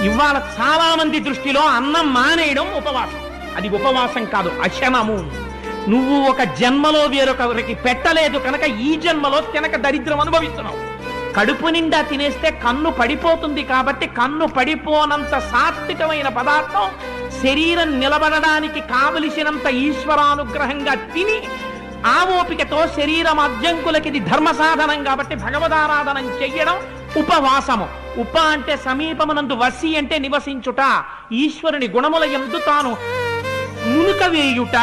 ఇవాళ చాలా మంది దృష్టిలో అన్నం మానేయడం ఉపవాసం. అది ఉపవాసం కాదు, అశనము. నువ్వు ఒక జన్మలో వేరొకరికి పెట్టలేదు కనుక ఈ జన్మలో తినక దరిద్రం అనుభవిస్తున్నావు. కడుపు నిండా తినేస్తే కన్ను పడిపోతుంది కాబట్టి కన్ను పడిపోనంత సాత్వికమైన పదార్థం శరీరం నిలబడడానికి కావలసినంత ఈశ్వరానుగ్రహంగా తిని ఆ ఓపికతో శరీరం అద్యంకులకి ఇది ధర్మ సాధనం కాబట్టి భగవదారాధనం చెయ్యడం ఉపవాసము. ఉప అంటే సమీపమునందు, వసి అంటే నివసించుట, ఈశ్వరుని గుణముల యందు తాను మునుక వేయుట.